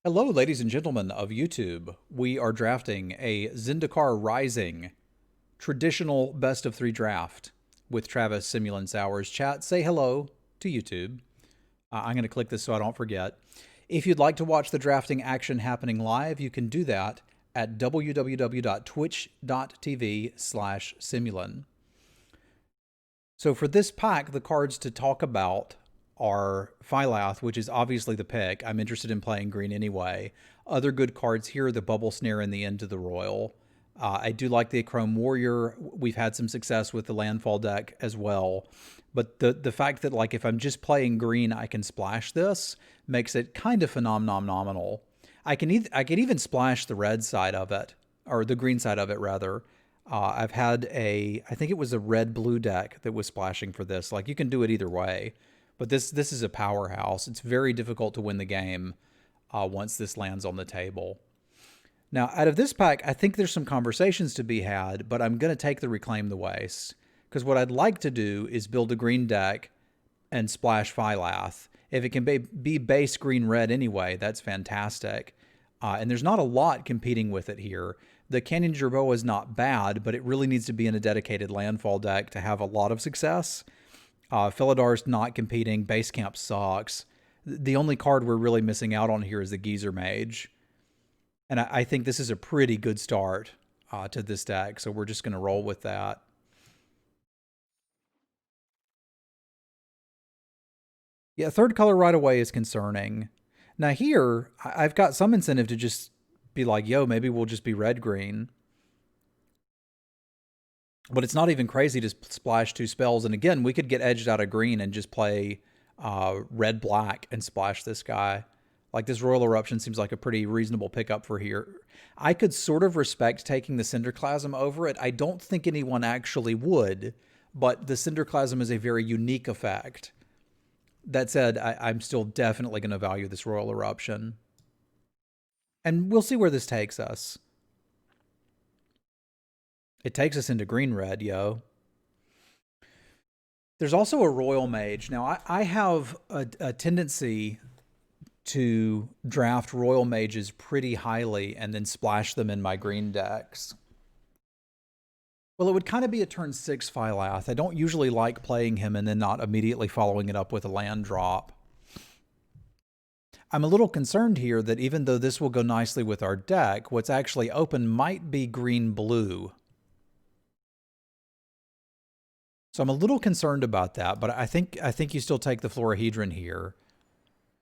Hello, ladies and gentlemen of YouTube. We are drafting a Zendikar Rising traditional best of three draft with Travis Semulin Sowers. Chat, say hello to YouTube. I'm going to click this so I don't forget. If you'd like to watch the drafting action happening live, you can do that at www.twitch.tv/Semulin. So for this pack, the cards to talk about are Phylath, which is obviously the pick. I'm interested in playing green anyway. Other good cards here, the Bubble Snare and the End of the Royal. I do like the Chrome Warrior. We've had some success with the Landfall deck as well. But the fact that, like, if I'm just playing green, I can splash this makes it kind of phenomenal. I can even splash the red side of it, or the green side of it, rather. I've had I think it was a red-blue deck that was splashing for this. Like, you can do it either way. But this is a powerhouse. It's very difficult to win the game once this lands on the table. Now, out of this pack, I think there's some conversations to be had, but I'm going to take the Reclaim the Waste. Because what I'd like to do is build a green deck and splash Phylath. If it can be base green-red anyway, that's fantastic. And there's not a lot competing with it here. The Canyon Jerboa is not bad, but it really needs to be in a dedicated landfall deck to have a lot of success. Philadar's not competing. Base Camp sucks. The only card we're really missing out on here is the Geezer Mage. And I think this is a pretty good start to this deck, so we're just going to roll with that. Yeah, third color right away is concerning. Now here, I've got some incentive to just be like, yo, maybe we'll just be red-green. But it's not even crazy to splash two spells. And again, we could get edged out of green and just play red-black and splash this guy. Like, this Royal Eruption seems like a pretty reasonable pickup for here. I could sort of respect taking the Cinderclasm over it. I don't think anyone actually would, but the Cinderclasm is a very unique effect. That said, I'm still definitely going to value this Royal Eruption. And we'll see where this takes us. It takes us into green-red, yo. There's also a Royal Mage. Now, I have a tendency to draft Royal Mages pretty highly and then splash them in my green decks. Well, it would kind of be a turn 6 Phylath. I don't usually like playing him and then not immediately following it up with a land drop. I'm a little concerned here that even though this will go nicely with our deck, what's actually open might be green-blue. So I'm a little concerned about that, but I think you still take the Florahedron here.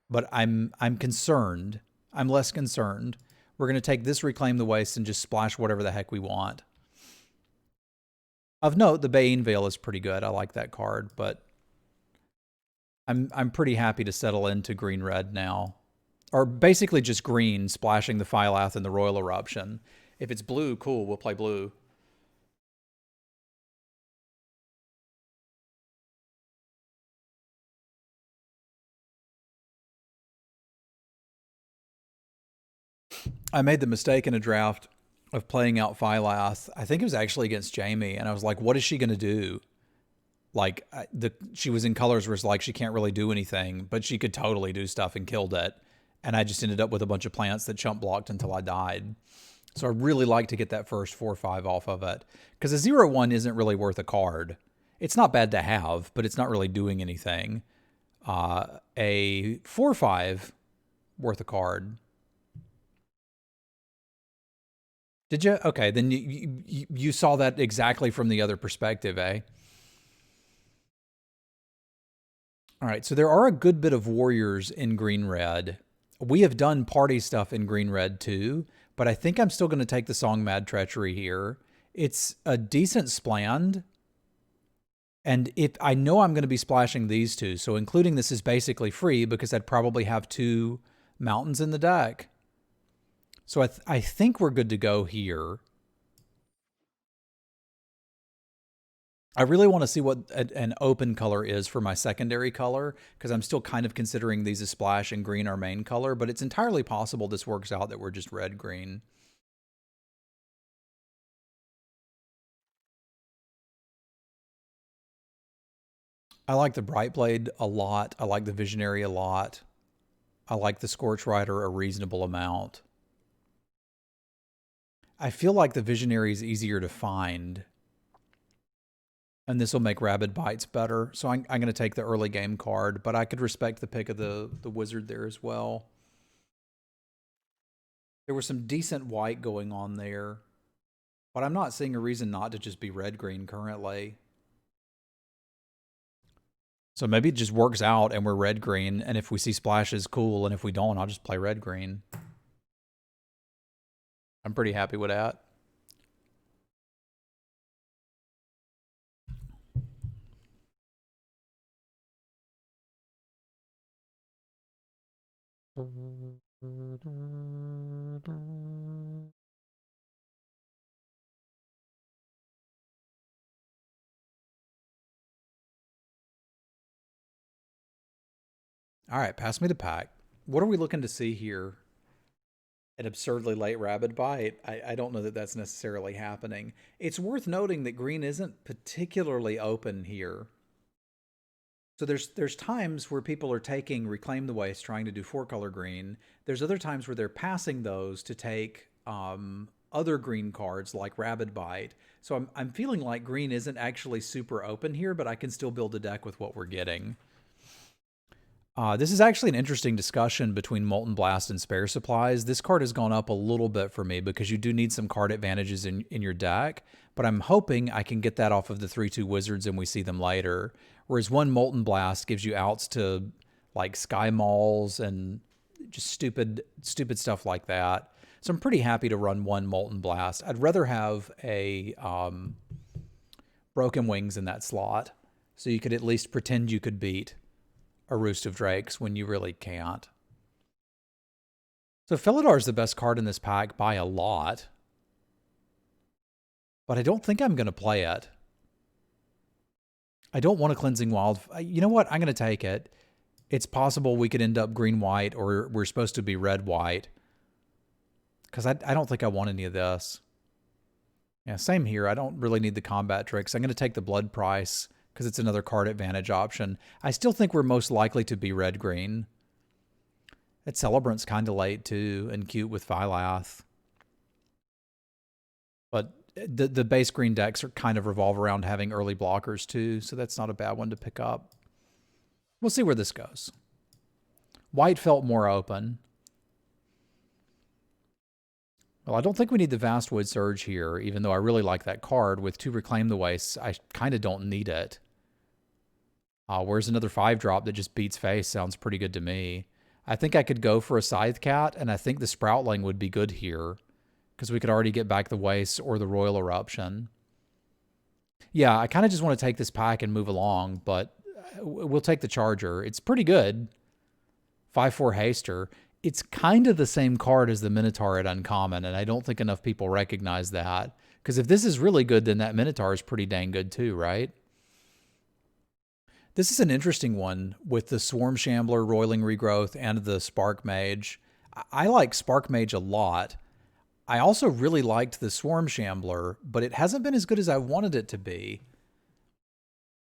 But I'm concerned. I'm less concerned. We're going to take this Reclaim the Waste and just splash whatever the heck we want. Of note, the Bane Veil is pretty good. I like that card, but I'm pretty happy to settle into green-red now. Or basically just green, splashing the Phylath and the Royal Eruption. If it's blue, cool, we'll play blue. I made the mistake in a draft of playing out Phylath. I think it was actually against Jamie, and I was like, what is she going to do? Like, she was in colors where it's like she can't really do anything, but she could totally do stuff and killed it. And I just ended up with a bunch of plants that chump blocked until I died. So I really like to get that first 4/5 off of it. Because a 0/1 isn't really worth a card. It's not bad to have, but it's not really doing anything. A 4/5 worth a card. Did you? Okay, then you saw that exactly from the other perspective, eh? All right, so there are a good bit of warriors in green-red. We have done party stuff in green-red too, but I think I'm still going to take the Song Mad Treachery here. It's a decent spland, and if I know I'm going to be splashing these two, so including this is basically free because I'd probably have two mountains in the deck. So I think we're good to go here. I really want to see what an open color is for my secondary color, because I'm still kind of considering these as splash and green our main color, but it's entirely possible this works out that we're just red-green. I like the Bright Blade a lot. I like the Visionary a lot. I like the Scorch Rider a reasonable amount. I feel like the Visionary is easier to find, and this will make Rabid Bites better. So I'm going to take the early game card, but I could respect the pick of the Wizard there as well. There was some decent white going on there, but I'm not seeing a reason not to just be red-green currently. So maybe it just works out and we're red-green, and if we see splashes, cool, and if we don't, I'll just play red-green. I'm pretty happy with that. All right, pass me the pack. What are we looking to see here? An absurdly late Rabid Bite? I don't know that that's necessarily happening. It's worth noting that green isn't particularly open here. So there's times where people are taking Reclaim the Waste, trying to do 4-color green. There's other times where they're passing those to take other green cards like Rabid Bite. So I'm feeling like green isn't actually super open here, but I can still build a deck with what we're getting. This is actually an interesting discussion between Molten Blast and Spare Supplies. This card has gone up a little bit for me because you do need some card advantages in your deck, but I'm hoping I can get that off of the 3/2 Wizards and we see them later. Whereas one Molten Blast gives you outs to like Sky Malls and just stupid stuff like that. So I'm pretty happy to run one Molten Blast. I'd rather have a Broken Wings in that slot, so you could at least pretend you could beat a Roost of Drakes when you really can't. So Felidar is the best card in this pack by a lot, but I don't think I'm going to play it. I don't want a Cleansing Wild. You know what? I'm going to take it. It's possible we could end up green-white, or we're supposed to be red-white, because I don't think I want any of this. Yeah, same here. I don't really need the combat tricks. I'm going to take the Blood Price because it's another card advantage option. I still think we're most likely to be red-green. That Celebrant's kind of late, too, and cute with Phylath. But the base green decks are kind of revolve around having early blockers, too, so that's not a bad one to pick up. We'll see where this goes. White felt more open. Well, I don't think we need the Vastwood Surge here, even though I really like that card. With 2 Reclaim the Wastes, I kind of don't need it. Whereas another 5-drop that just beats face sounds pretty good to me. I think I could go for a Scythe Cat, and I think the Sproutling would be good here, because we could already get back the Wastes or the Royal Eruption. Yeah, I kind of just want to take this pack and move along, but we'll take the Charger. It's pretty good. 5/4 Haster. It's kind of the same card as the Minotaur at Uncommon, and I don't think enough people recognize that. Because if this is really good, then that Minotaur is pretty dang good too, right? This is an interesting one with the Swarm Shambler, Roiling Regrowth, and the Spark Mage. I like Spark Mage a lot. I also really liked the Swarm Shambler, but it hasn't been as good as I wanted it to be.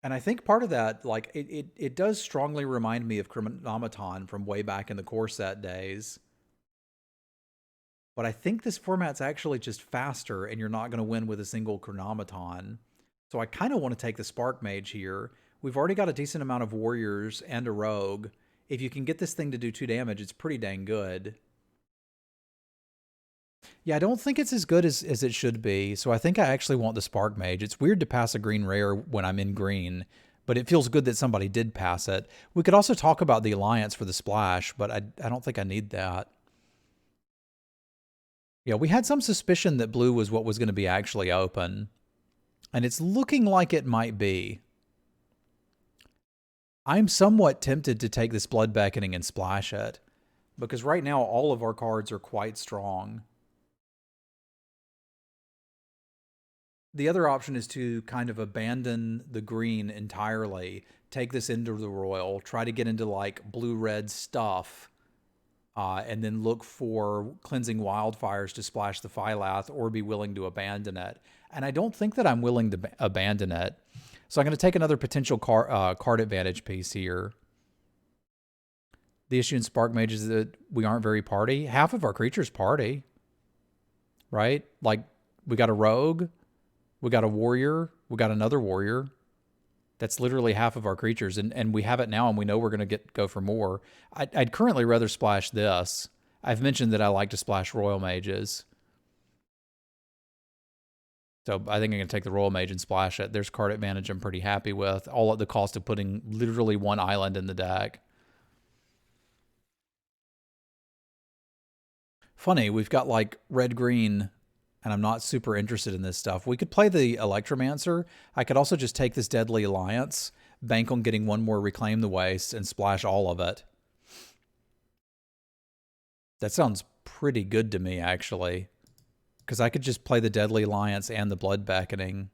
And I think part of that, like, it does strongly remind me of Chronometon from way back in the core set days. But I think this format's actually just faster, and you're not going to win with a single Chronometon. So I kind of want to take the Spark Mage here. We've already got a decent amount of Warriors and a Rogue. If you can get this thing to do 2 damage, it's pretty dang good. Yeah, I don't think it's as good as it should be, so I think I actually want the Spark Mage. It's weird to pass a green rare when I'm in green, but it feels good that somebody did pass it. We could also talk about the Alliance for the splash, but I don't think I need that. Yeah, we had some suspicion that blue was what was going to be actually open, and it's looking like it might be. I'm somewhat tempted to take this Blood Beckoning and splash it, because right now all of our cards are quite strong. The other option is to kind of abandon the green entirely, take this into the Royal, try to get into like blue-red stuff, and then look for Cleansing Wildfires to splash the Phylath or be willing to abandon it. And I don't think that I'm willing to abandon it. So I'm going to take another potential card advantage piece here. The issue in Spark Mage is that we aren't very party. Half of our creatures party, right? Like, we got a rogue, we got a warrior, we got another warrior. That's literally half of our creatures, and we have it now, and we know we're going to go for more. I'd currently rather splash this. I've mentioned that I like to splash Royal Mages. So I think I'm going to take the Royal Mage and splash it. There's card advantage I'm pretty happy with, all at the cost of putting literally one island in the deck. Funny, we've got like red-green, and I'm not super interested in this stuff. We could play the Electromancer. I could also just take this Deadly Alliance, bank on getting one more Reclaim the Waste, and splash all of it. That sounds pretty good to me, actually. Because I could just play the Deadly Alliance and the Blood Beckoning.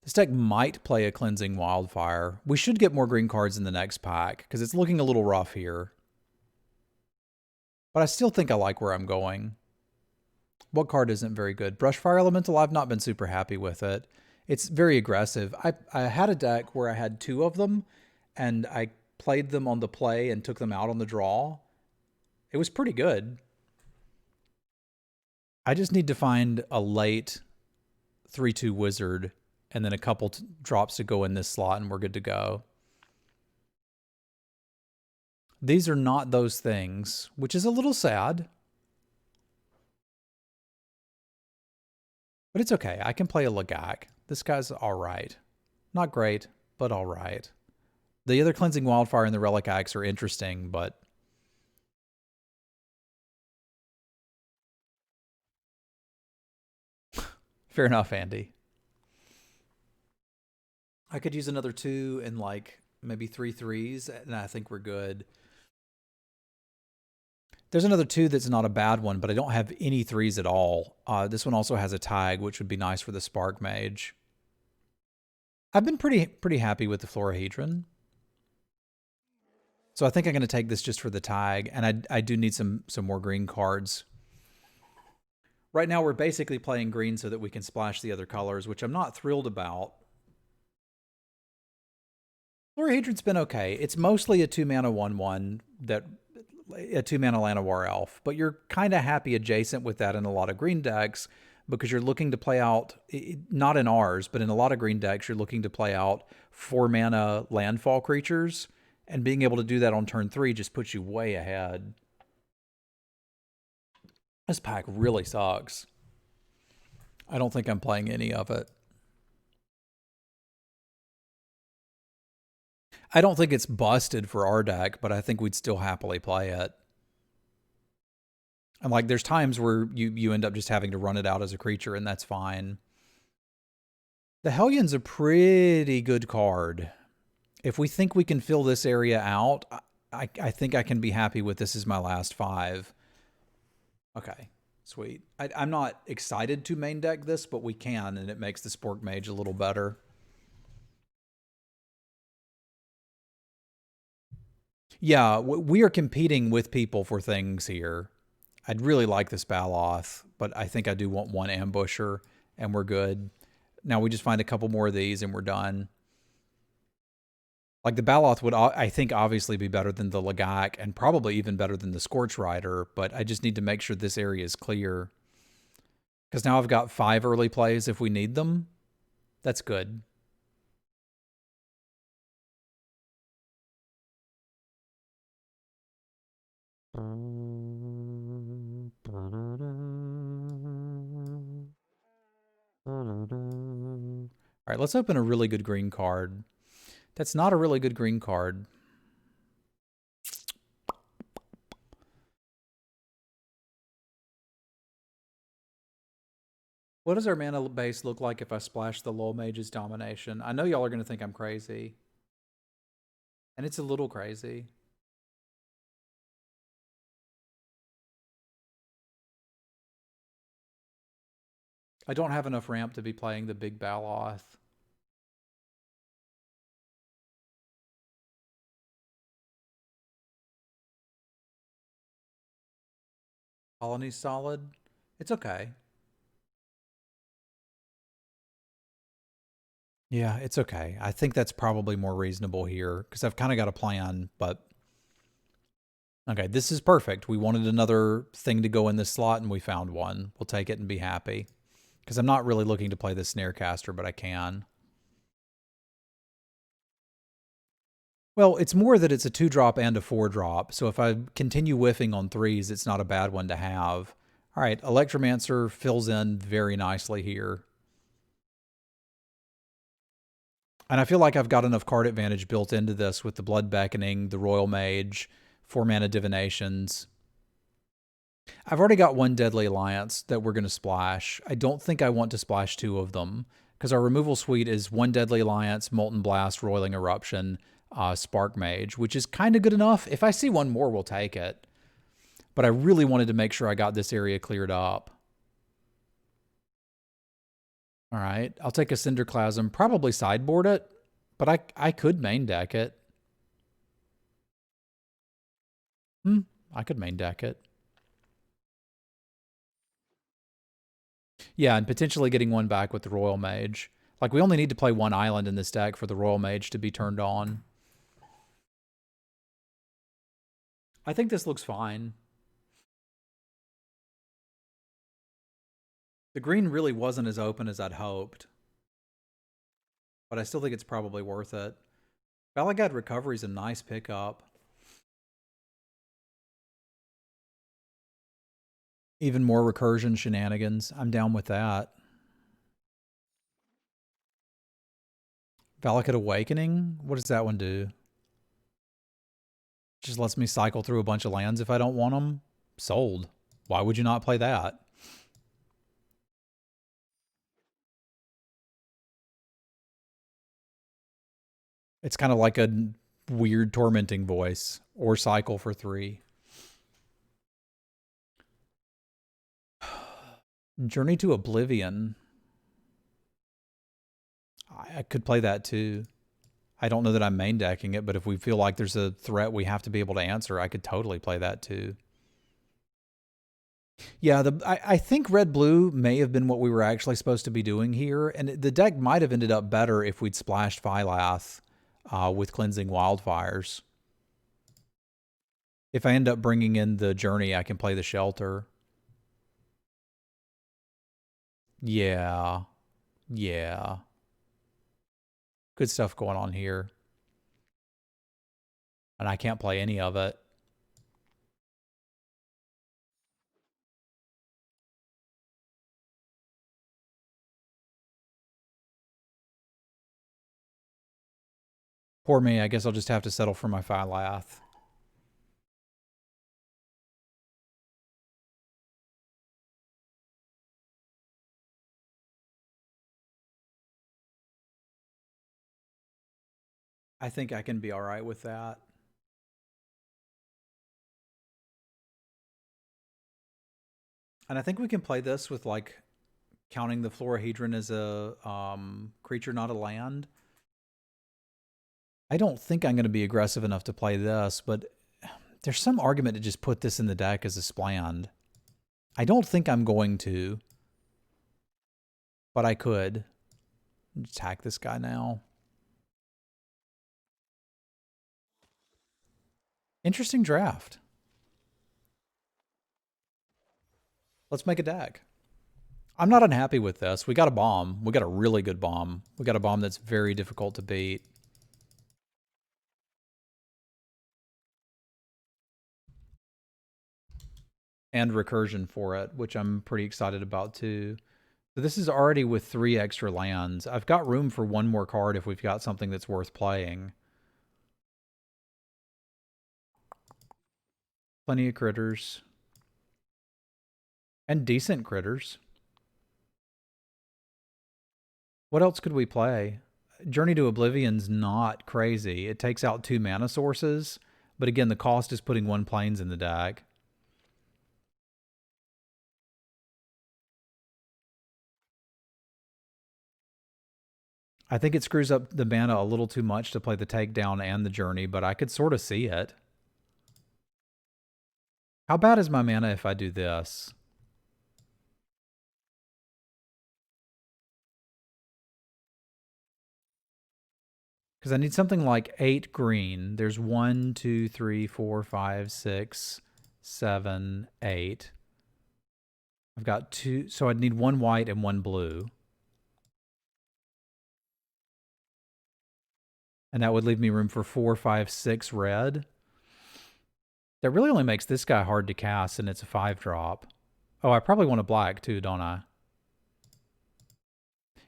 This deck might play a Cleansing Wildfire. We should get more green cards in the next pack, because it's looking a little rough here. But I still think I like where I'm going. What card isn't very good? Brushfire Elemental, I've not been super happy with it. It's very aggressive. I had a deck where I had two of them, and I played them on the play and took them out on the draw. It was pretty good. I just need to find a late 3/2 wizard and then a couple drops to go in this slot, and we're good to go. These are not those things, which is a little sad. But it's okay. I can play a Lagak. This guy's all right. Not great, but all right. The other Cleansing Wildfire and the Relic Axe are interesting, but fair enough, Andy. I could use another 2 and like maybe 3 threes, and I think we're good. There's another 2 that's not a bad one, but I don't have any 3s at all. This one also has a tag, which would be nice for the Spark Mage. I've been pretty happy with the Florahedron. So I think I'm going to take this just for the tag, and I do need some more green cards. Right now we're basically playing green so that we can splash the other colors, which I'm not thrilled about. Florahedron's been okay. It's mostly a 2-mana 1/1 that a 2-mana Llanowar Elf, but you're kind of happy adjacent with that in a lot of green decks because you're looking to play out, not in ours, but in a lot of green decks, you're looking to play out 4-mana landfall creatures, and being able to do that on turn 3 just puts you way ahead. This pack really sucks. I don't think I'm playing any of it. I don't think it's busted for our deck, but I think we'd still happily play it. And like, there's times where you end up just having to run it out as a creature, and that's fine. The Hellion's a pretty good card. If we think we can fill this area out, I think I can be happy with this as my last 5. Okay, sweet. I'm not excited to main deck this, but we can, and it makes the Spork Mage a little better. Yeah, we are competing with people for things here. I'd really like this Baloth, but I think I do want one Ambusher, and we're good. Now we just find a couple more of these, and we're done. Like, the Baloth would, I think, obviously be better than the Lagak, and probably even better than the Scorch Rider, but I just need to make sure this area is clear. Because now I've got 5 early plays if we need them. That's good. All right, let's open a really good green card. That's not a really good green card. What does our mana base look like if I splash the Lol Mage's Domination? I know y'all are going to think I'm crazy. And it's a little crazy. I don't have enough ramp to be playing the big Baloth. Colony's solid. It's okay. Yeah, it's okay. I think that's probably more reasonable here because I've kind of got a plan, but okay, this is perfect. We wanted another thing to go in this slot and we found one. We'll take it and be happy because I'm not really looking to play this Snarecaster, but I can. Well, it's more that it's a 2-drop and a 4-drop, so if I continue whiffing on 3s, it's not a bad one to have. All right, Electromancer fills in very nicely here. And I feel like I've got enough card advantage built into this with the Blood Beckoning, the Royal Mage, 4-mana Divinations. I've already got one Deadly Alliance that we're going to splash. I don't think I want to splash 2 of them because our removal suite is 1 Deadly Alliance, Molten Blast, Roiling Eruption, Spark Mage, which is kind of good enough. If I see one more, we'll take it. But I really wanted to make sure I got this area cleared up. All right, I'll take a Cinderclasm, probably sideboard it, but I could main deck it. I could main deck it. Yeah, and potentially getting one back with the Royal Mage. Like, we only need to play one island in this deck for the Royal Mage to be turned on. I think this looks fine. The green really wasn't as open as I'd hoped, but I still think it's probably worth it. Balagad Recovery is a nice pickup. Even more recursion shenanigans. I'm down with that. Valakut Awakening? What does that one do? Just lets me cycle through a bunch of lands if I don't want them? Sold. Why would you not play that? It's kind of like a weird tormenting voice or cycle for 3. Journey to Oblivion. I could play that too. I don't know that I'm main decking it, but if we feel like there's a threat we have to be able to answer, I could totally play that too. Yeah, I think red-blue may have been what we were actually supposed to be doing here, and the deck might have ended up better if we'd splashed Phylath with Cleansing Wildfires. If I end up bringing in the Journey, I can play the Shelter. Yeah. Yeah. Good stuff going on here. And I can't play any of it. Poor me, I guess I'll just have to settle for my Phylath. I think I can be all right with that. And I think we can play this with, like, counting the Florahedron as a creature, not a land. I don't think I'm going to be aggressive enough to play this, but there's some argument to just put this in the deck as a spland. I don't think I'm going to, but I could. Attack this guy now. Interesting draft. Let's make a deck. I'm not unhappy with this. We got a bomb. We got a really good bomb. We got a bomb that's very difficult to beat. And recursion for it, which I'm pretty excited about too. So this is already with 3 extra lands. I've got room for one more card if we've got something that's worth playing. Plenty of critters. And decent critters. What else could we play? Journey to Oblivion's not crazy. It takes out 2 mana sources, but again, the cost is putting 1 planes in the deck. I think it screws up the mana a little too much to play the takedown and the journey, but I could sort of see it. How bad is my mana if I do this? Because I need something like 8 green. There's 1, 2, 3, 4, 5, 6, 7, 8. I've got 2, so I'd need 1 white and 1 blue. And that would leave me room for 4, 5, 6 red. That really only makes this guy hard to cast, and it's a 5-drop. Oh, I probably want a black too, don't I?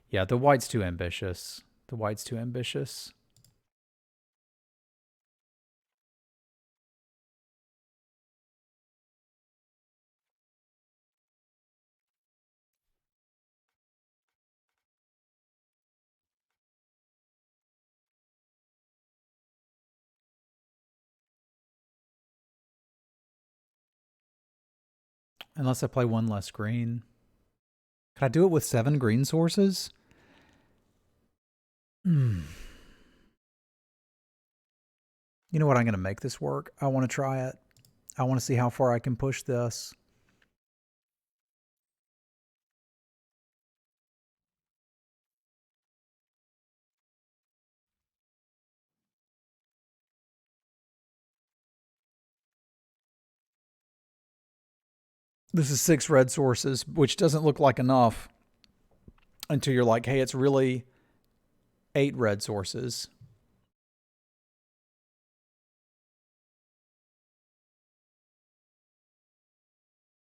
Yeah, the white's too ambitious. The white's too ambitious. Unless I play 1 less green. Could I do it with 7 green sources? Hmm. You know what? I'm going to make this work. I want to try it. I want to see how far I can push this. This is 6 red sources, which doesn't look like enough until you're like, hey, it's really 8 red sources.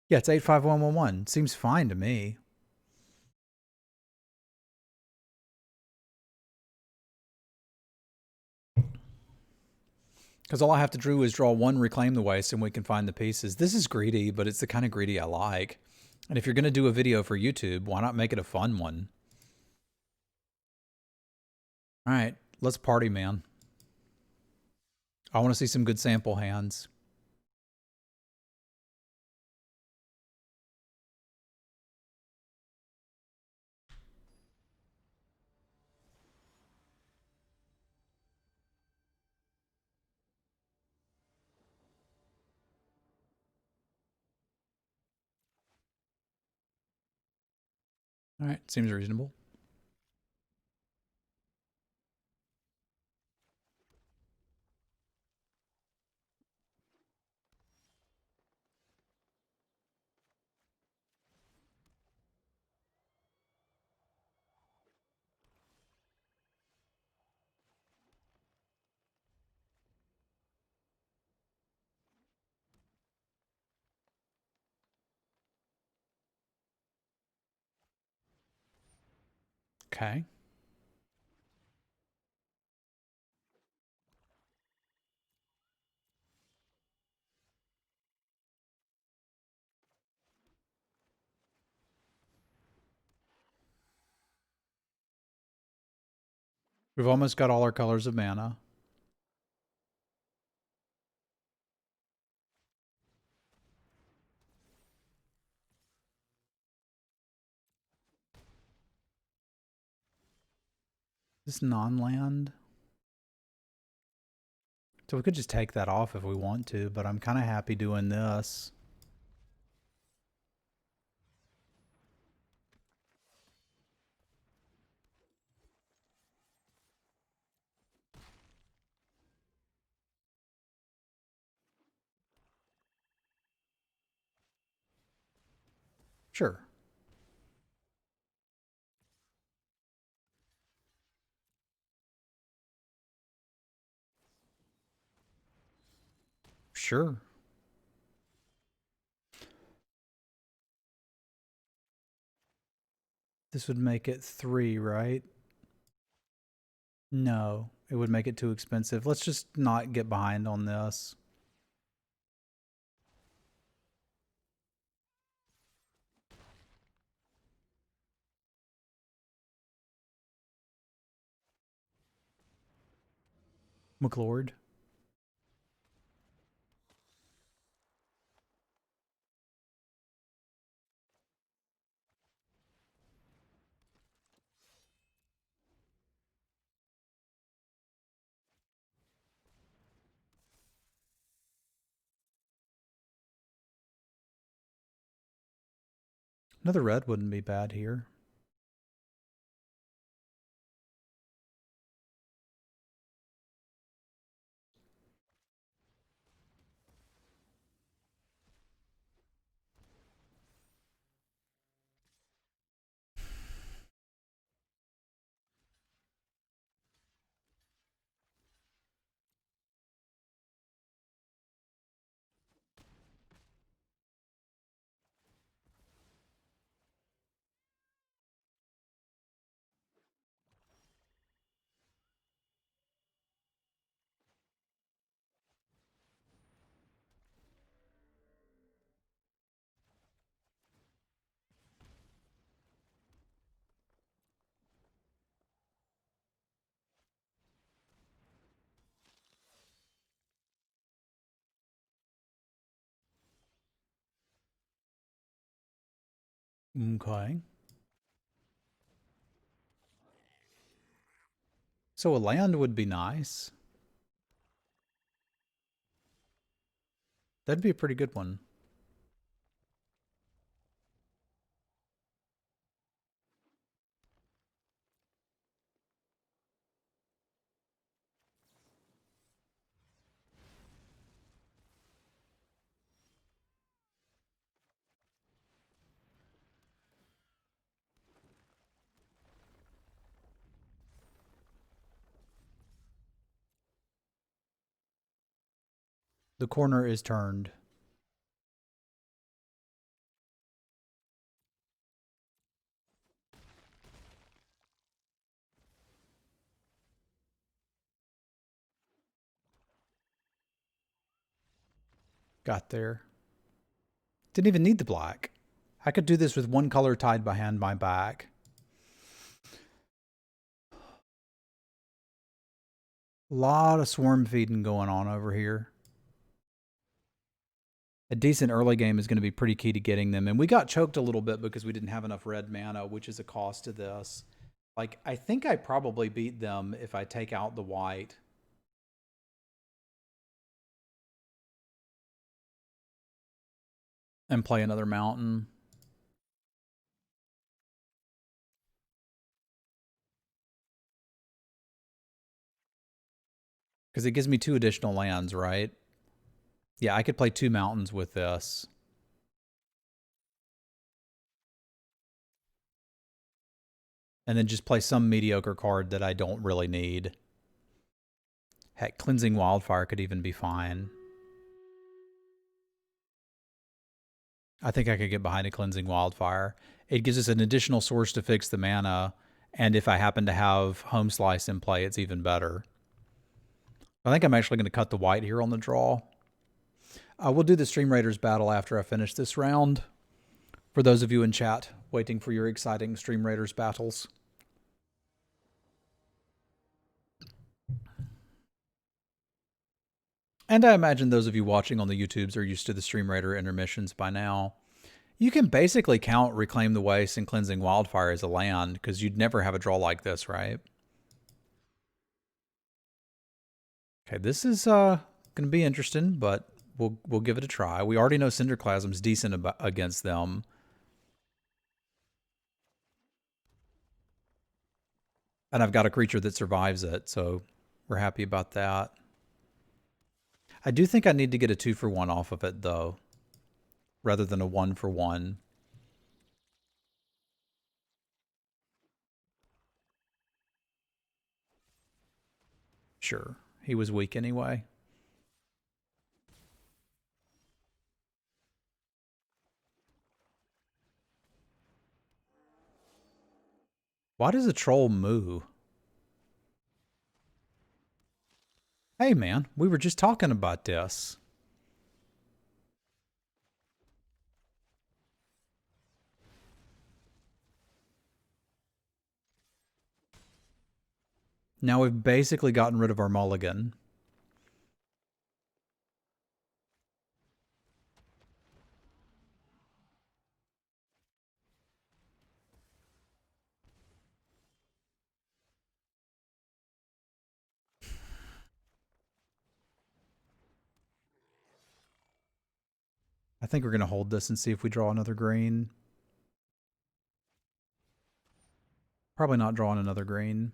Yeah, it's 85111. Seems fine to me. Because all I have to do is draw 1 Reclaim the Waste and we can find the pieces. This is greedy, but it's the kind of greedy I like. And if you're going to do a video for YouTube, why not make it a fun one? All right, let's party, man. I want to see some good sample hands. All right, seems reasonable. Okay. We've almost got all our colors of mana. This non-land. So we could just take that off if we want to, but I'm kind of happy doing this. Sure. Sure. This would make it 3, right? No, it would make it too expensive. Let's just not get behind on this. McLord. Another red wouldn't be bad here. Okay. So a land would be nice. That'd be a pretty good one. The corner is turned. Got there. Didn't even need the black. I could do this with one color tied behind my back. A lot of swarm feeding going on over here. A decent early game is going to be pretty key to getting them. And we got choked a little bit because we didn't have enough red mana, which is a cost to this. Like, I think I probably beat them if I take out the white. And play another mountain. Because it gives me 2 additional lands, right? Yeah, I could play 2 mountains with this. And then just play some mediocre card that I don't really need. Heck, Cleansing Wildfire could even be fine. I think I could get behind a Cleansing Wildfire. It gives us an additional source to fix the mana, and if I happen to have Home Slice in play, it's even better. I think I'm actually going to cut the white here on the draw. We'll do the Stream Raiders battle after I finish this round. For those of you in chat waiting for your exciting Stream Raiders battles. And I imagine those of you watching on the YouTubes are used to the Stream Raider intermissions by now. You can basically count Reclaim the Waste and Cleansing Wildfire as a land, because you'd never have a draw like this, right? Okay, this is going to be interesting, but we'll give it a try. We already know Cinderclasm's decent against them. And I've got a creature that survives it, so we're happy about that. I do think I need to get a 2-for-1 off of it, though, rather than a 1-for-1. Sure, he was weak anyway. Why does a troll moo? Hey, man, we were just talking about this. Now we've basically gotten rid of our mulligan. I think we're going to hold this and see if we draw another green. Probably not drawing another green.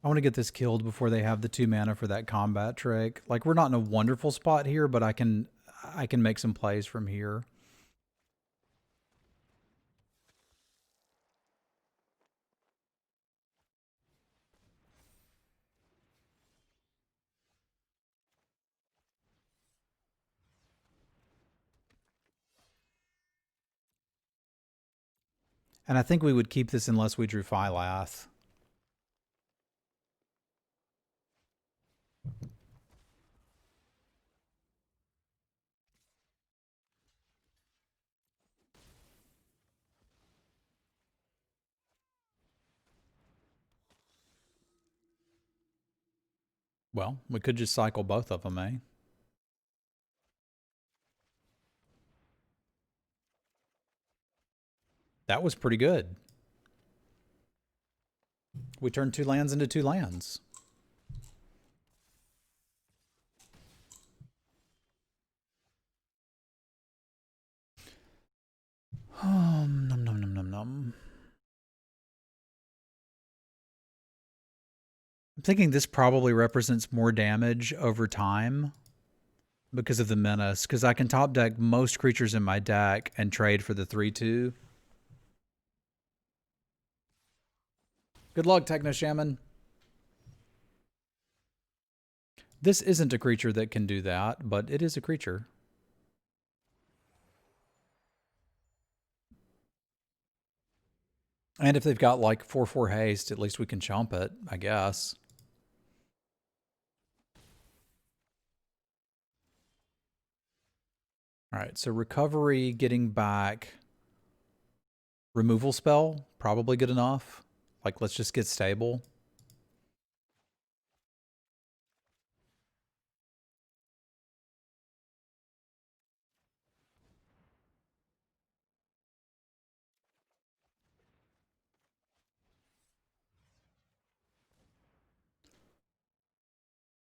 I want to get this killed before they have the 2 mana for that combat trick. Like, we're not in a wonderful spot here, but I can make some plays from here. And I think we would keep this unless we drew Phylath. Well, we could just cycle both of them, eh? That was pretty good. We turned 2 lands into 2 lands. Num num num num num. I'm thinking this probably represents more damage over time because of the menace, because I can top deck most creatures in my deck and trade for the 3/2. Good luck, Techno Shaman. This isn't a creature that can do that, but it is a creature. And if they've got like 4/4 haste, at least we can chump it, I guess. All right, so recovery, getting back removal spell, probably good enough. Like, let's just get stable.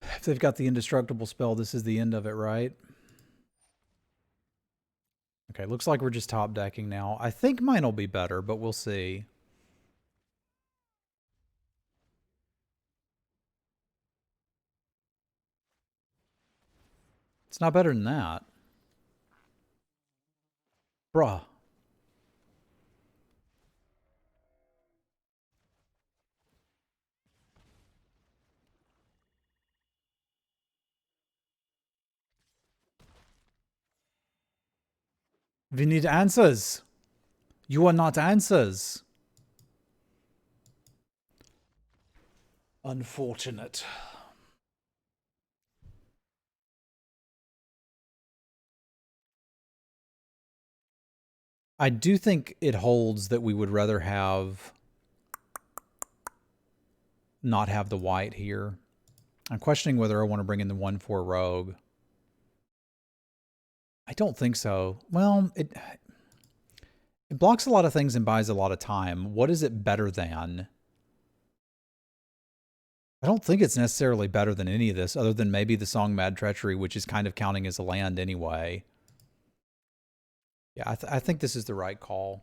If they've got the indestructible spell, this is the end of it, right? Okay, looks like we're just top decking now. I think mine will be better, but we'll see. It's not better than that. Bruh. We need answers. You are not answers. Unfortunate. I do think it holds that we would rather have not have the white here. I'm questioning whether I want to bring in the 1/4 rogue. I don't think so. Well, it blocks a lot of things and buys a lot of time. What is it better than? I don't think it's necessarily better than any of this, other than maybe the song Mad Treachery, which is kind of counting as a land anyway. Yeah, I think this is the right call.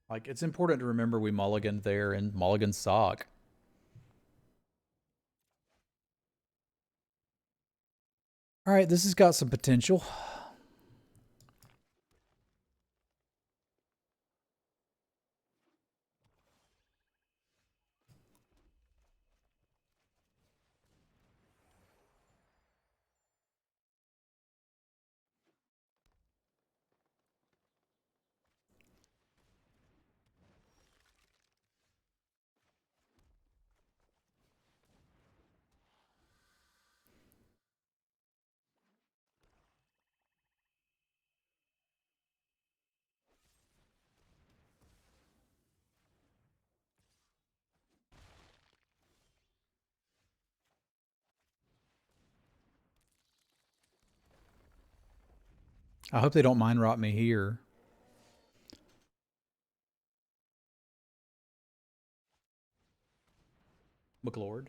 Like, it's important to remember we mulliganed there, and mulligans suck. All right, this has got some potential. I hope they don't mind rot me here. McLord.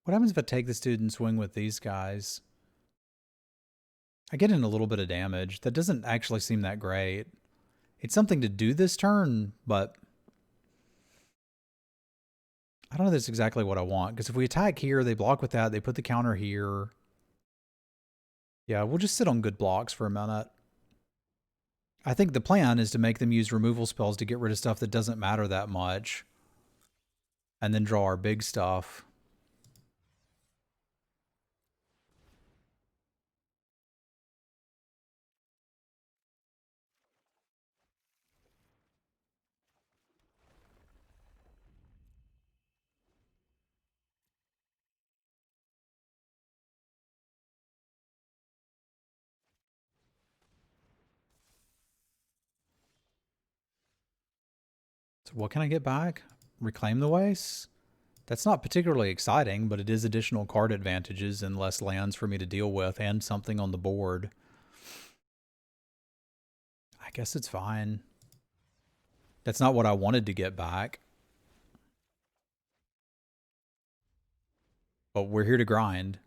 What happens if I take this dude and swing with these guys? I get in a little bit of damage. That doesn't actually seem that great. It's something to do this turn, but I don't know if that's exactly what I want. Because if we attack here, they block with that. They put the counter here. Yeah, we'll just sit on good blocks for a minute. I think the plan is to make them use removal spells to get rid of stuff that doesn't matter that much. And then draw our big stuff. So what can I get back? Reclaim the Waste? That's not particularly exciting, but it is additional card advantages and less lands for me to deal with and something on the board. I guess it's fine. That's not what I wanted to get back. But we're here to grind.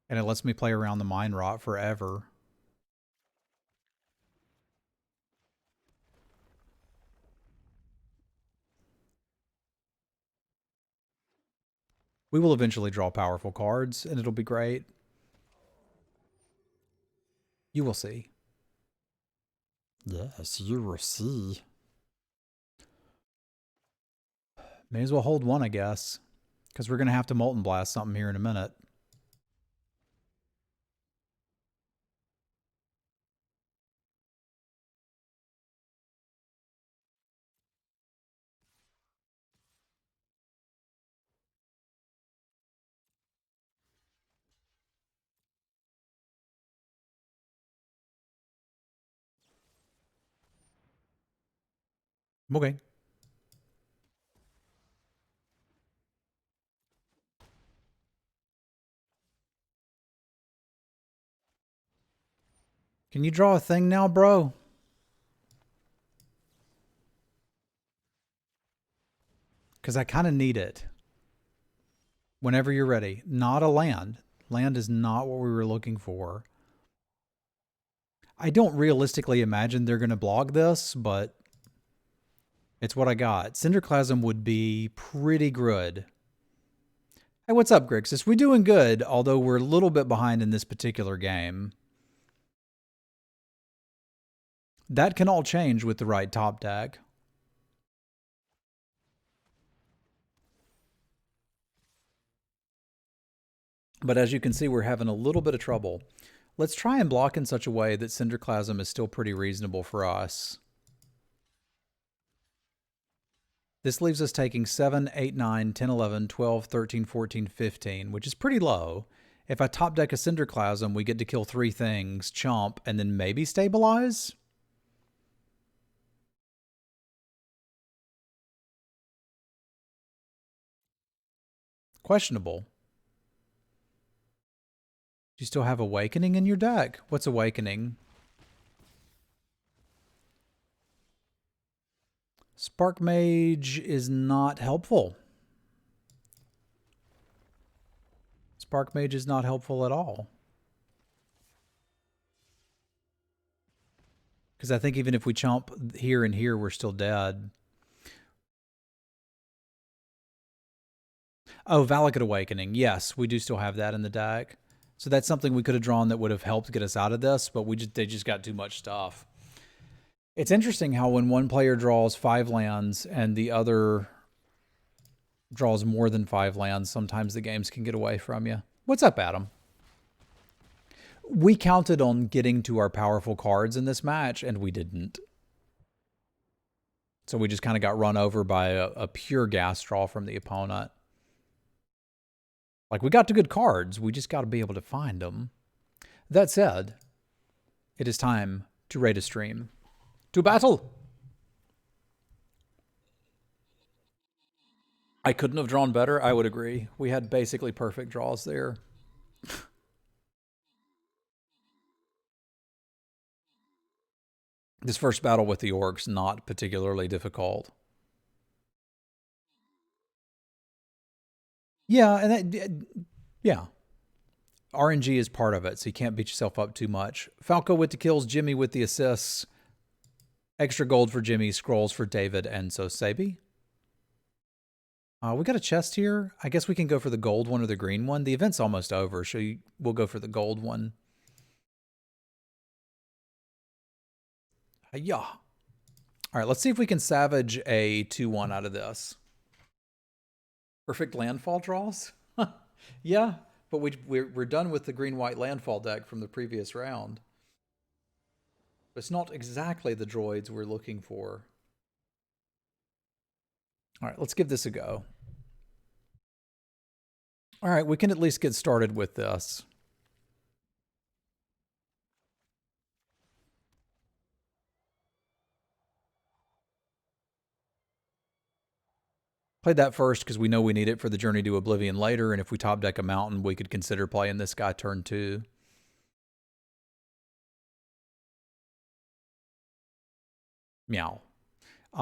And it lets me play around the Mind Rot forever. We will eventually draw powerful cards, and it'll be great. You will see. Yes, you will see. May as well hold one, I guess. Because we're going to have to Molten Blast something here in a minute. Okay. Can you draw a thing now, bro? Because I kind of need it. Whenever you're ready. Not a land. Land is not what we were looking for. I don't realistically imagine they're going to blog this, but it's what I got. Cinderclasm would be pretty good. Hey, what's up, Grixis? We're doing good, although we're a little bit behind in this particular game. That can all change with the right top deck. But as you can see, we're having a little bit of trouble. Let's try and block in such a way that Cinderclasm is still pretty reasonable for us. This leaves us taking 7, 8, 9, 10, 11, 12, 13, 14, 15, which is pretty low. If I top deck a Cinderclasm, we get to kill 3 things, chomp, and then maybe stabilize? Questionable. Do you still have Awakening in your deck? What's Awakening? Spark Mage is not helpful. Spark Mage is not helpful at all. Because I think even if we chomp here and here, we're still dead. Oh, Valakut Awakening. Yes, we do still have that in the deck. So that's something we could have drawn that would have helped get us out of this, but they just got too much stuff. It's interesting how when one player draws 5 lands and the other draws more than 5 lands, sometimes the games can get away from you. What's up, Adam? We counted on getting to our powerful cards in this match, and we didn't. So we just kind of got run over by a pure gas draw from the opponent. Like, we got to good cards. We just got to be able to find them. That said, it is time to raid a stream. To battle! I couldn't have drawn better. I would agree. We had basically perfect draws there. This first battle with the orcs, not particularly difficult. Yeah, and yeah. RNG is part of it, so you can't beat yourself up too much. Falco with the kills, Jimmy with the assists. Extra gold for Jimmy, scrolls for David, and so Sabi. We got a chest here. I guess we can go for the gold one or the green one. The event's almost over, so we'll go for the gold one. Yeah. All right, let's see if we can savage a 2-1 out of this. Perfect landfall draws? Yeah, but we're done with the green-white landfall deck from the previous round. It's not exactly the droids we're looking for. All right, let's give this a go. All right, we can at least get started with this. Played that first because we know we need it for the Journey to Oblivion later, and if we top deck a mountain, we could consider playing this guy turn 2. Meow.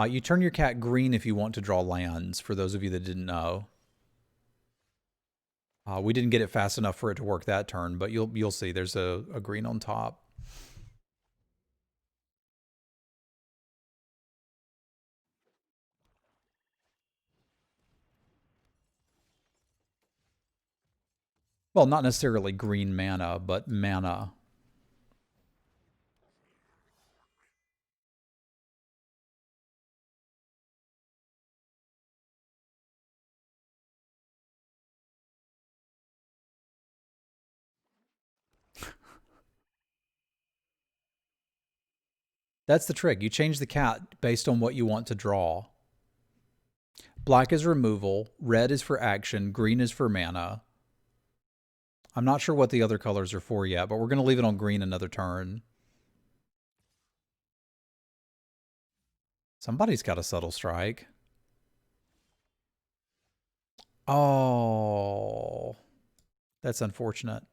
You turn your cat green if you want to draw lands, for those of you that didn't know. We didn't get it fast enough for it to work that turn, but you'll see there's a green on top. Well, not necessarily green mana, but mana. That's the trick. You change the cat based on what you want to draw. Black is removal, red is for action, green is for mana. I'm not sure what the other colors are for yet, but we're going to leave it on green another turn. Somebody's got a subtle strike. Oh, that's unfortunate.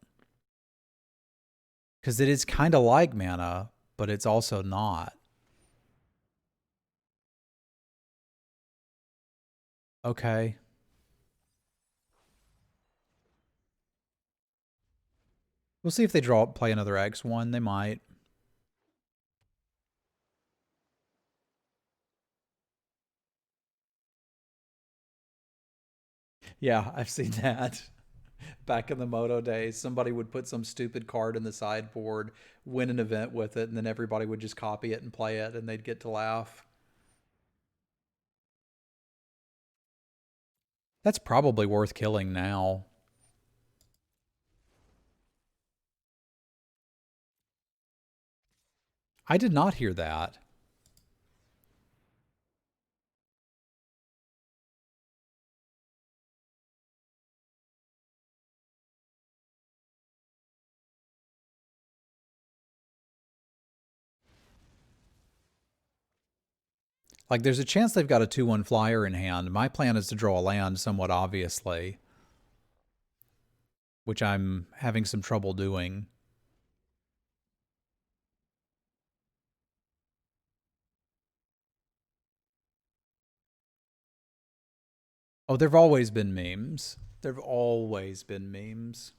Because it is kind of like mana, but it's also not. Okay. We'll see if they play another X1. They might. Yeah, I've seen that. Back in the Moto days, somebody would put some stupid card in the sideboard, win an event with it, and then everybody would just copy it and play it, and they'd get to laugh. That's probably worth killing now. I did not hear that. Like, there's a chance they've got a 2-1 flyer in hand. My plan is to draw a land somewhat obviously, which I'm having some trouble doing. Oh, there've always been memes. There've always been memes.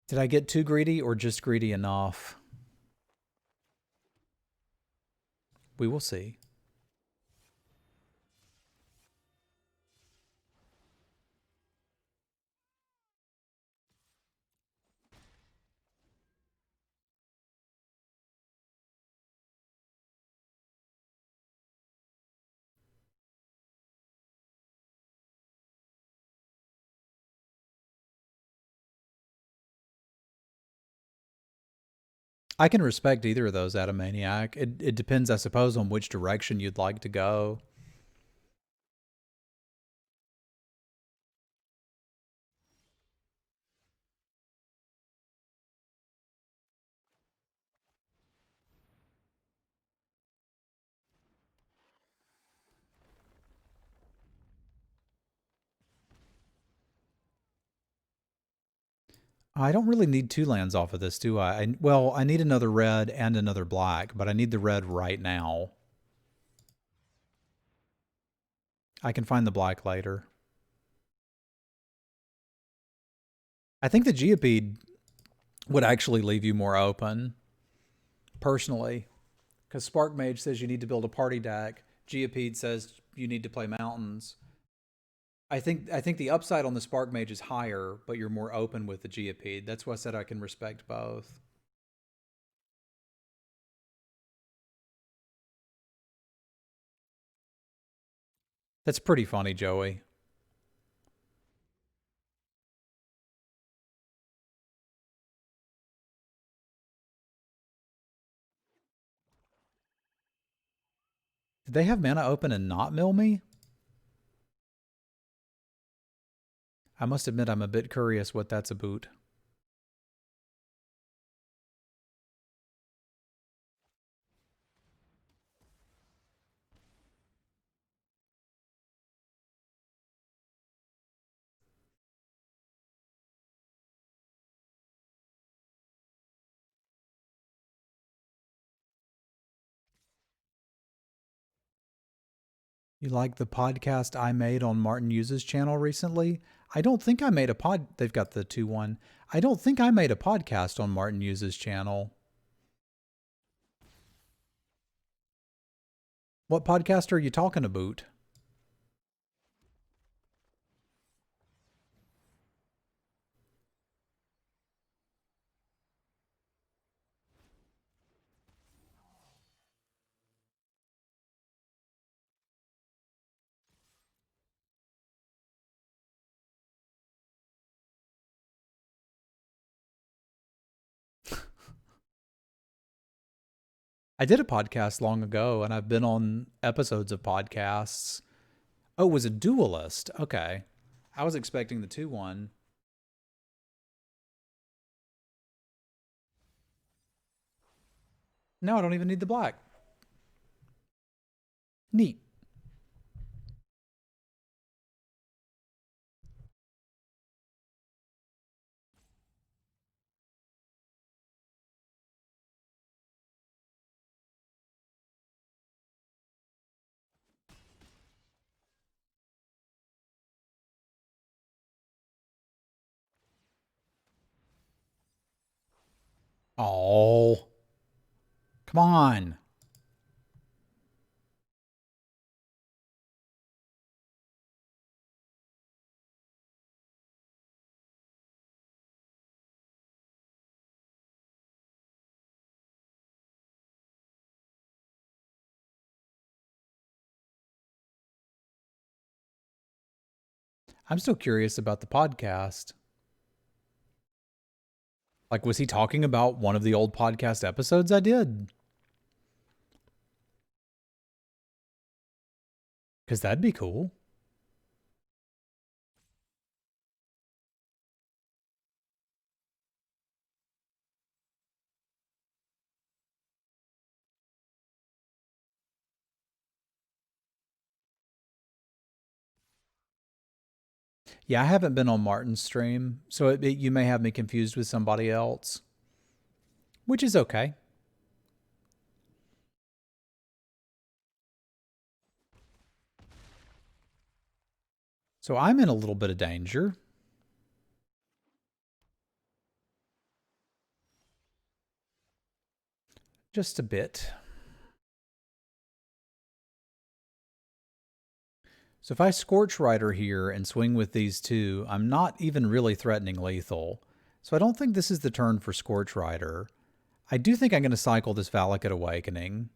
Did I get too greedy or just greedy enough? We will see. I can respect either of those, Atomaniac. It depends, I suppose, on which direction you'd like to go. I don't really need 2 lands off of this, do I? Well, I need another red and another black, but I need the red right now. I can find the black later. I think the Geopede would actually leave you more open. personally, because Spark Mage says you need to build a party deck. Geopede says you need to play mountains. I think the upside on the Spark Mage is higher, but you're more open with the Geopede. That's why I said I can respect both. That's pretty funny, Joey. Did they have mana open and not mill me? I must admit I'm a bit curious what that's about. You like the podcast I made on Martin Hughes' channel recently? I don't think I made a pod. They've got the 2-1. I don't think I made a podcast on Martin Hughes' channel. What podcast are you talking about? I did a podcast long ago, and I've been on episodes of podcasts. Oh, it was a duelist. Okay. I was expecting the 2-1. No, I don't even need the black. Neat. Oh, come on. I'm still curious about the podcast. Like, was he talking about one of the old podcast episodes I did? Because that'd be cool. Yeah, I haven't been on Martin's stream, so you may have me confused with somebody else, which is okay. So I'm in a little bit of danger. Just a bit. So if I Scorch Rider here and swing with these two, I'm not even really threatening lethal. So I don't think this is the turn for Scorch Rider. I do think I'm going to cycle this Valakut Awakening.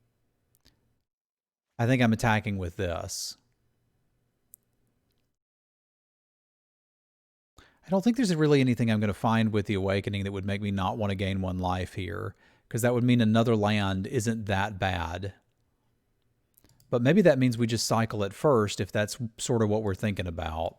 I think I'm attacking with this. I don't think there's really anything I'm going to find with the Awakening that would make me not want to gain 1 life here, because that would mean another land isn't that bad. But maybe that means we just cycle it first if that's sort of what we're thinking about.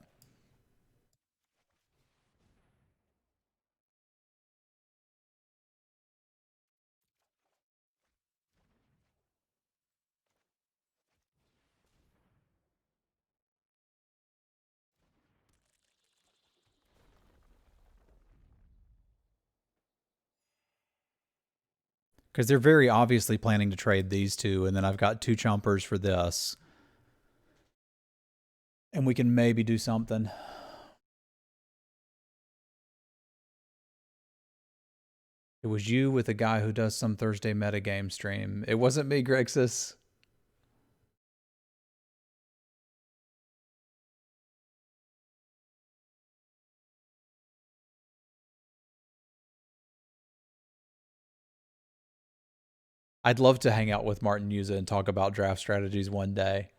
Because they're very obviously planning to trade these two, and then I've got 2 chompers for this. And we can maybe do something. It was you with a guy who does some Thursday metagame stream. It wasn't me, Grexis. I'd love to hang out with Martin Yuza and talk about draft strategies one day,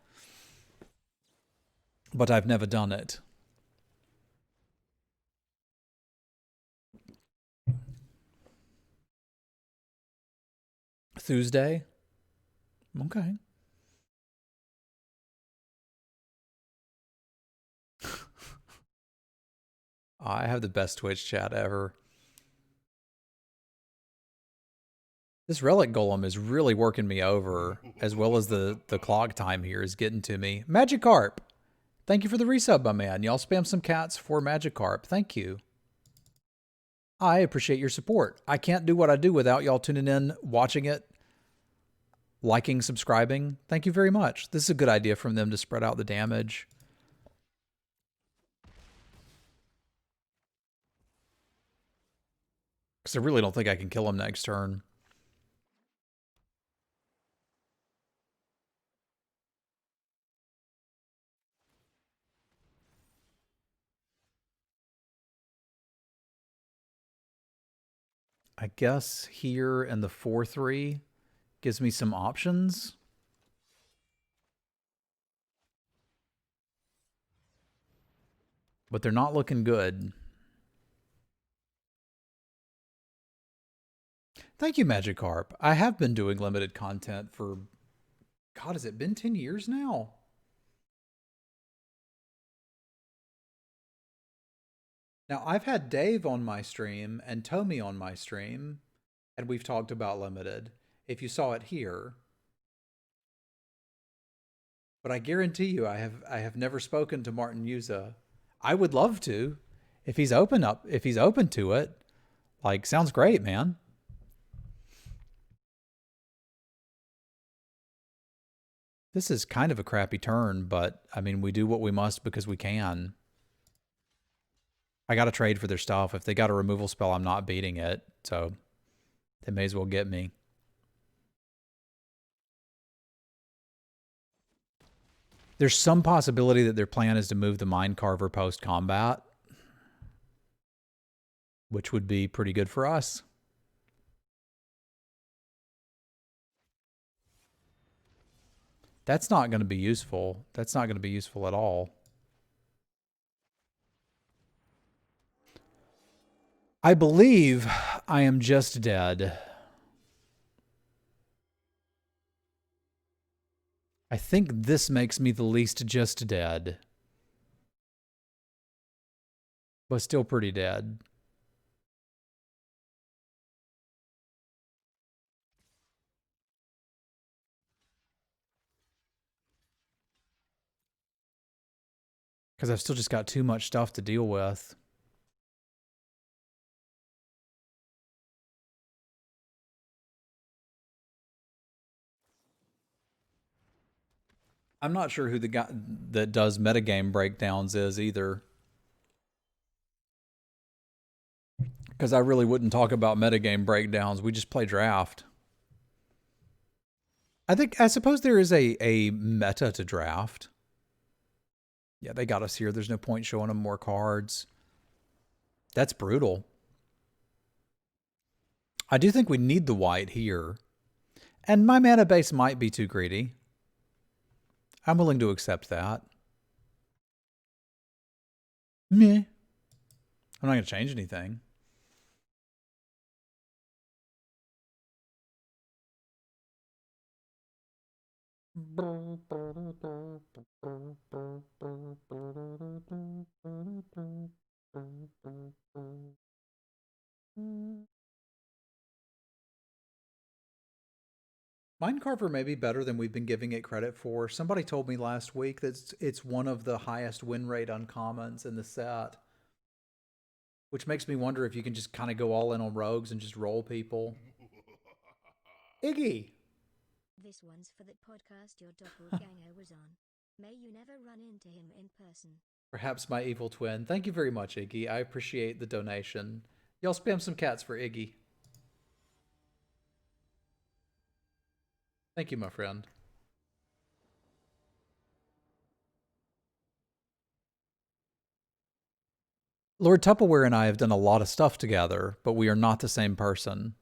but I've never done it. Tuesday? Okay. I have the best Twitch chat ever. This relic golem is really working me over, as well as the clock time here is getting to me. Magikarp, thank you for the resub, my man. Y'all spam some cats for Magikarp. Thank you. I appreciate your support. I can't do what I do without y'all tuning in, watching it, liking, subscribing. Thank you very much. This is a good idea from them to spread out the damage. Because I really don't think I can kill him next turn. I guess here and the 4/3 gives me some options. But they're not looking good. Thank you, Magikarp. I have been doing limited content for, God, has it been 10 years now? Now, I've had Dave on my stream and Tommy on my stream, and we've talked about limited. If you saw it here. But I guarantee you, I have never spoken to Martin Yuza. I would love to, if he's open to it. Like, sounds great, man. This is kind of a crappy turn, but I mean, we do what we must because we can. I got to trade for their stuff. If they got a removal spell, I'm not beating it. So they may as well get me. There's some possibility that their plan is to move the Mind Carver post-combat, which would be pretty good for us. That's not going to be useful. That's not going to be useful at all. I believe I am just dead. I think this makes me the least just dead. But still pretty dead. Because I've still just got too much stuff to deal with. I'm not sure who the guy that does metagame breakdowns is either. Because I really wouldn't talk about metagame breakdowns. We just play draft. I suppose there is a meta to draft. Yeah, they got us here. There's no point showing them more cards. That's brutal. I do think we need the white here. And my mana base might be too greedy. I'm willing to accept that. Meh. I'm not going to change anything. Minecarver may be better than we've been giving it credit for. Somebody told me last week that it's one of the highest win rate uncommons in the set. Which makes me wonder if you can just kind of go all in on rogues and just roll people. Iggy! This one's for that podcast your doppelganger was on. May you never run into him in person. Perhaps my evil twin. Thank you very much, Iggy. I appreciate the donation. Y'all spam some cats for Iggy. Thank you, my friend. Lord Tupperware and I have done a lot of stuff together, but we are not the same person.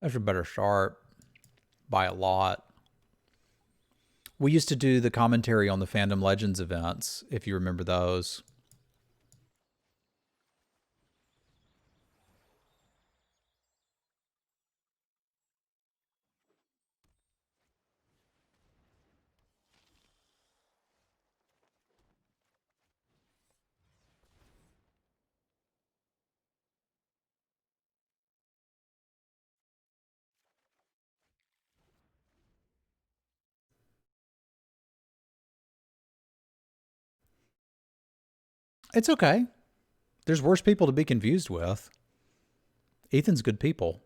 That's a better start by a lot. We used to do the commentary on the Fandom Legends events, if you remember those. It's okay. There's worse people to be confused with. Ethan's good people.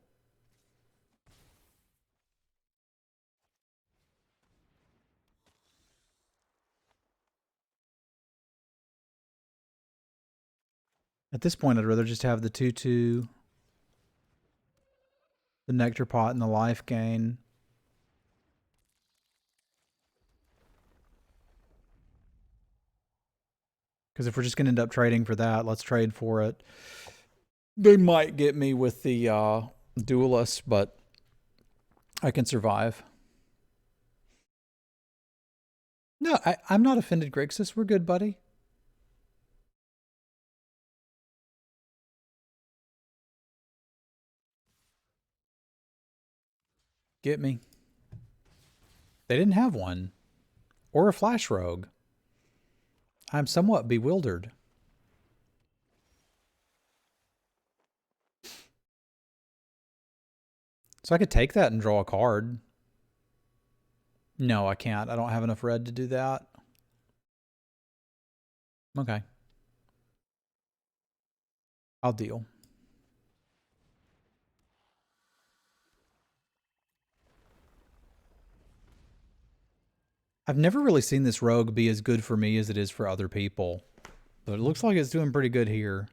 At this point, I'd rather just have the 2-2, the Nectar Pot, and the life gain. Because if we're just going to end up trading for that, let's trade for it. They might get me with the duelist, but I can survive. No, I'm not offended, Grixis. We're good, buddy. Get me. They didn't have one. Or a flash rogue. I'm somewhat bewildered. So I could take that and draw a card. No, I can't. I don't have enough red to do that. Okay. I'll deal. I've never really seen this rogue be as good for me as it is for other people. But it looks like it's doing pretty good here.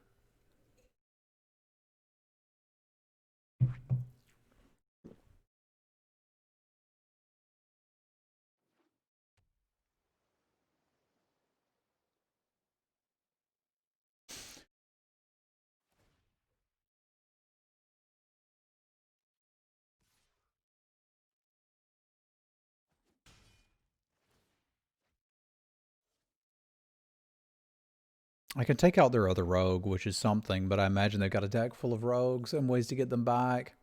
I can take out their other rogue, which is something, but I imagine they've got a deck full of rogues and ways to get them back.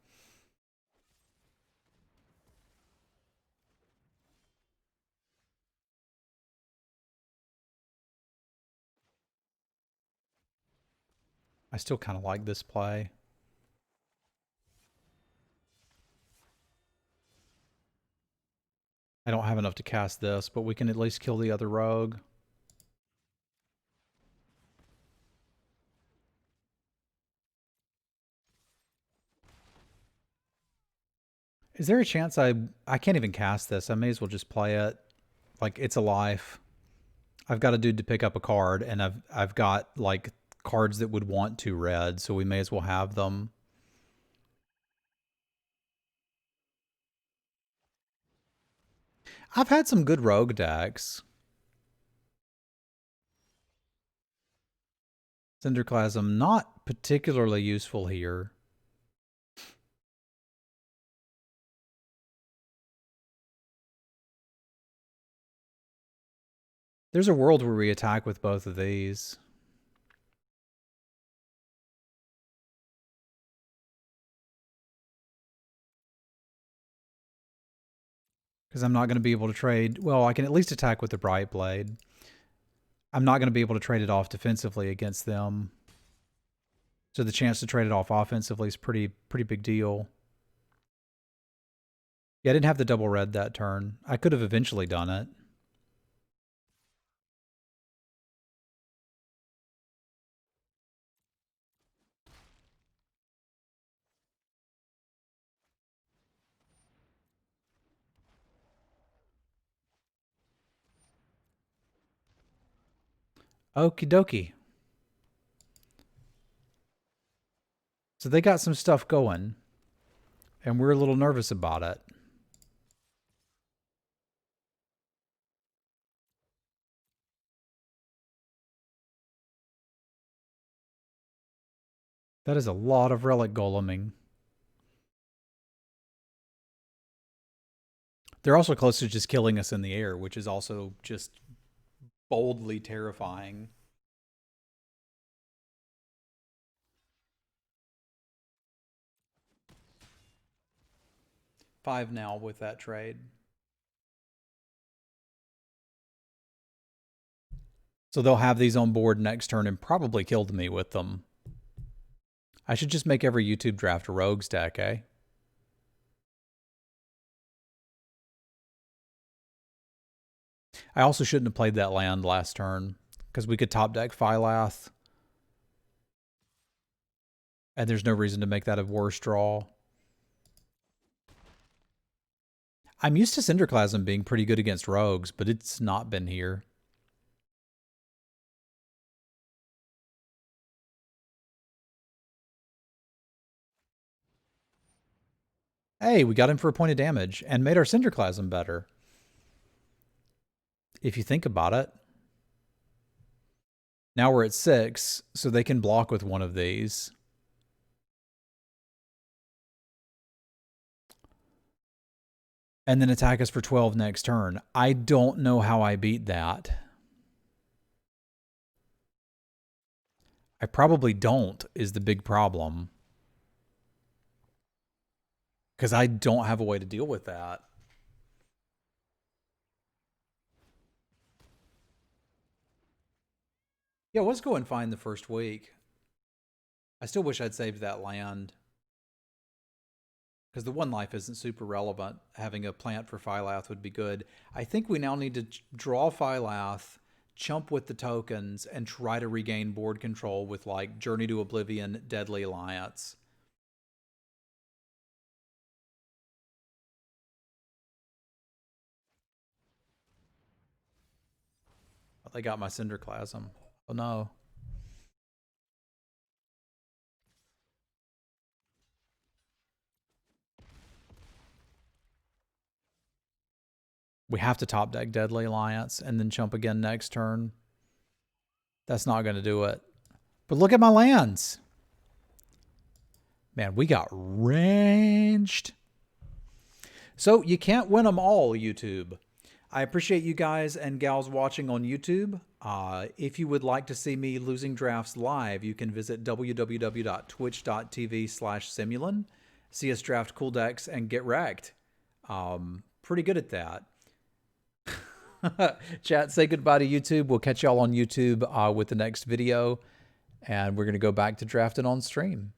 I still kind of like this play. I don't have enough to cast this, but we can at least kill the other rogue. Is there a chance I can't even cast this? I may as well just play it. Like it's a life. I've got a dude to pick up a card, and I've got like cards that would want to red, so we may as well have them. I've had some good rogue decks. Cinderclasm, not particularly useful here. There's a world where we attack with both of these. Because I'm not going to be able to trade. Well, I can at least attack with the Bright Blade. I'm not going to be able to trade it off defensively against them. So the chance to trade it off offensively is pretty big deal. Yeah, I didn't have the double red that turn. I could have eventually done it. Okie dokie. So they got some stuff going, and we're a little nervous about it. That is a lot of relic goleming. They're also close to just killing us in the air, which is also just boldly terrifying. 5 now with that trade. So they'll have these on board next turn and probably killed me with them. I should just make every YouTube draft a rogues deck, eh? I also shouldn't have played that land last turn, because we could top deck Phylath. And there's no reason to make that a worse draw. I'm used to Cinderclasm being pretty good against rogues, but it's not been here. Hey, we got him for a point of damage and made our Cinderclasm better. If you think about it. Now we're at 6, so they can block with one of these. And then attack us for 12 next turn. I don't know how I beat that. I probably don't, is the big problem. Because I don't have a way to deal with that. Yeah, let's go and find the first week. I still wish I'd saved that land. Because the 1 life isn't super relevant. Having a plant for Phylath would be good. I think we now need to draw Phylath, chump with the tokens, and try to regain board control with like Journey to Oblivion, Deadly Alliance. They got my Cinderclasm. Oh no. We have to top deck Deadly Alliance and then chump again next turn. That's not going to do it. But look at my lands. Man, we got ranged. So you can't win them all, YouTube. I appreciate you guys and gals watching on YouTube. If you would like to see me losing drafts live, you can visit www.twitch.tv/Semulin. See us draft cool decks and get wrecked. Pretty good at that. Chat, say goodbye to YouTube. We'll catch y'all on YouTube with the next video. And we're going to go back to drafting on stream.